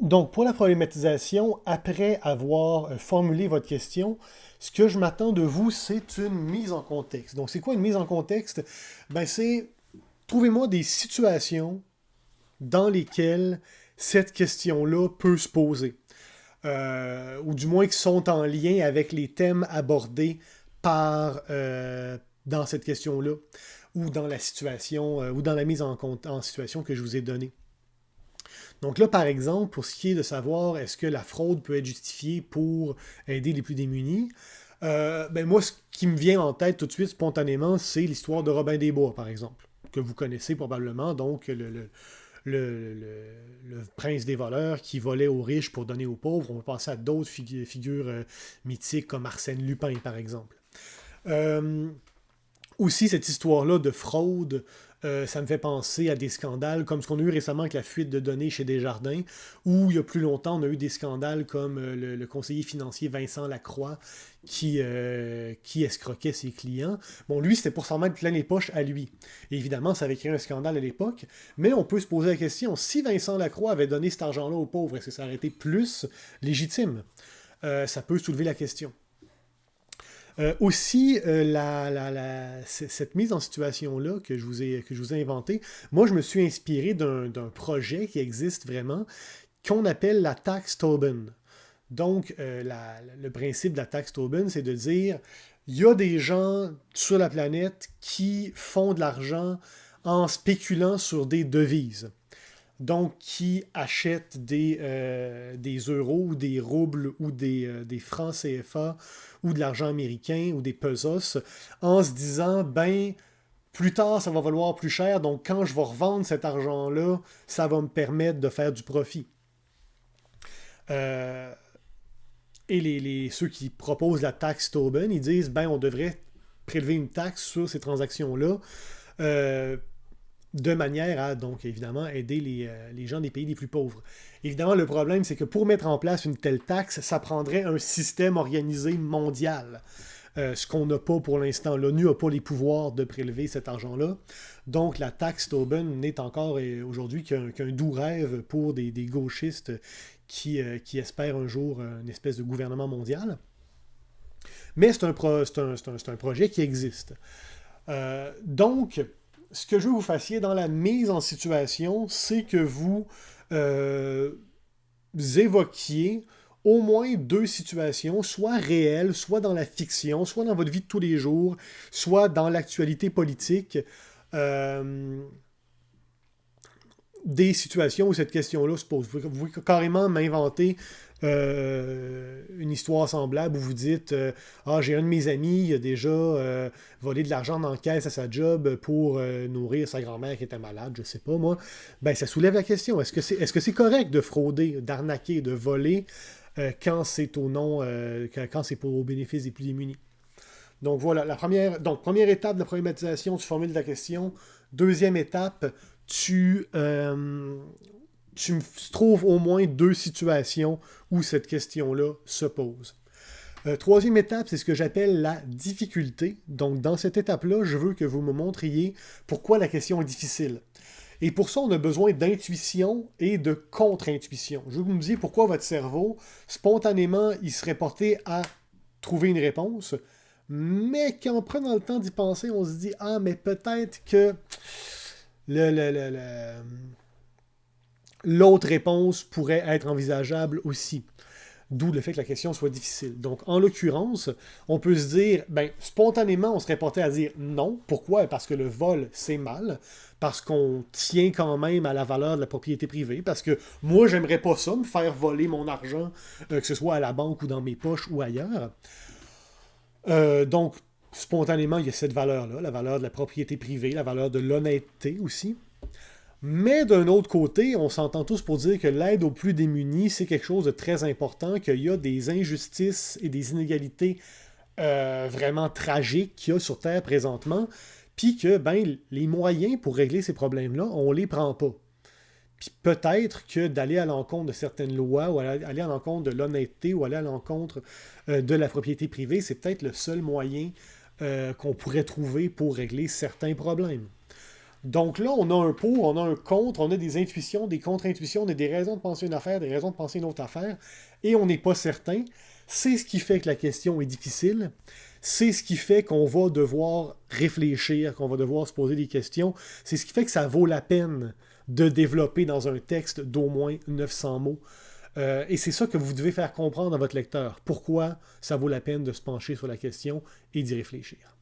Donc, pour la problématisation, après avoir formulé votre question, ce que je m'attends de vous, c'est une mise en contexte. Donc, c'est quoi une mise en contexte? Ben, c'est trouvez-moi des situations dans lesquelles cette question-là peut se poser. Ou du moins qui sont en lien avec les thèmes abordés dans cette question-là, ou dans la situation, ou dans la mise en situation que je vous ai donnée. Donc là, par exemple, pour ce qui est de savoir est-ce que la fraude peut être justifiée pour aider les plus démunis, ben moi, ce qui me vient en tête tout de suite, spontanément, c'est l'histoire de Robin des Bois, par exemple, que vous connaissez probablement, donc le prince des voleurs qui volait aux riches pour donner aux pauvres. On va passer à d'autres figures mythiques comme Arsène Lupin, par exemple. Euh, Aussi, cette histoire-là de fraude, ça me fait penser à des scandales comme ce qu'on a eu récemment avec la fuite de données chez Desjardins, ou il y a plus longtemps, on a eu des scandales comme le conseiller financier Vincent Lacroix qui escroquait ses clients. Bon, lui, c'était pour s'en mettre plein les poches à lui. Et évidemment, ça avait créé un scandale à l'époque, mais on peut se poser la question, si Vincent Lacroix avait donné cet argent-là aux pauvres, est-ce que ça aurait été plus légitime? Ça peut soulever la question. Aussi, cette mise en situation-là que je vous ai inventée, moi, je me suis inspiré d'un projet qui existe vraiment, qu'on appelle la taxe Tobin. Donc, le principe de la taxe Tobin, c'est de dire, il y a des gens sur la planète qui font de l'argent en spéculant sur des devises. Donc, qui achètent des euros ou des roubles ou des francs CFA ou de l'argent américain ou des pesos en se disant, ben, plus tard, ça va valoir plus cher, donc quand je vais revendre cet argent-là, ça va me permettre de faire du profit. Euh, et ceux qui proposent la taxe Tobin, ils disent, ben, on devrait prélever une taxe sur ces transactions-là euh, de manière à, donc, évidemment, aider les gens des pays les plus pauvres. Évidemment, le problème, c'est que pour mettre en place une telle taxe, ça prendrait un système organisé mondial. Ce qu'on n'a pas pour l'instant. L'ONU n'a pas les pouvoirs de prélever cet argent-là. Donc, la taxe Tobin n'est encore aujourd'hui qu'un doux rêve pour des gauchistes qui espèrent un jour une espèce de gouvernement mondial. Mais c'est un projet qui existe. Donc, ce que je veux que vous fassiez dans la mise en situation, c'est que euh, vous évoquiez au moins deux situations, soit réelles, soit dans la fiction, soit dans votre vie de tous les jours, soit dans l'actualité politique, euh, des situations où cette question-là se pose. Vous pouvez carrément m'inventer une histoire semblable où vous dites ah, j'ai un de mes amis, il a déjà volé de l'argent dans la caisse à sa job pour nourrir sa grand-mère qui était malade, je sais pas moi. Ben, ça soulève la question. Est-ce que c'est correct de frauder, d'arnaquer, de voler quand c'est au nom, quand c'est au bénéfice des plus démunis? Donc voilà, première étape de la problématisation, tu formules ta question. Deuxième étape, tu me trouves au moins deux situations où cette question-là se pose. Troisième étape, c'est ce que j'appelle la difficulté. Donc, dans cette étape-là, je veux que vous me montriez pourquoi la question est difficile. Et pour ça, on a besoin d'intuition et de contre-intuition. Je veux que vous me disiez pourquoi votre cerveau, spontanément, il serait porté à trouver une réponse, mais qu'en prenant le temps d'y penser, on se dit, ah, mais peut-être que le, le, le, le, l'autre réponse pourrait être envisageable aussi. D'où le fait que la question soit difficile. Donc, en l'occurrence, on peut se dire, ben, spontanément, on serait porté à dire non. Pourquoi? Parce que le vol, c'est mal. Parce qu'on tient quand même à la valeur de la propriété privée. Parce que moi, j'aimerais pas ça, me faire voler mon argent, que ce soit à la banque ou dans mes poches ou ailleurs. Donc, spontanément, il y a cette valeur-là, la valeur de la propriété privée, la valeur de l'honnêteté aussi. Mais d'un autre côté, on s'entend tous pour dire que l'aide aux plus démunis, c'est quelque chose de très important, qu'il y a des injustices et des inégalités vraiment tragiques qu'il y a sur Terre présentement, puis que ben, les moyens pour régler ces problèmes-là, on les prend pas. Puis peut-être que d'aller à l'encontre de certaines lois, ou aller à l'encontre de l'honnêteté, ou aller à l'encontre de la propriété privée, c'est peut-être le seul moyen qu'on pourrait trouver pour régler certains problèmes. Donc là, on a un pour, on a un contre, on a des intuitions, des contre-intuitions, on a des raisons de penser une affaire, des raisons de penser une autre affaire, et on n'est pas certain. C'est ce qui fait que la question est difficile. C'est ce qui fait qu'on va devoir réfléchir, qu'on va devoir se poser des questions. C'est ce qui fait que ça vaut la peine de développer dans un texte d'au moins 900 mots. Et c'est ça que vous devez faire comprendre à votre lecteur. Pourquoi ça vaut la peine de se pencher sur la question et d'y réfléchir.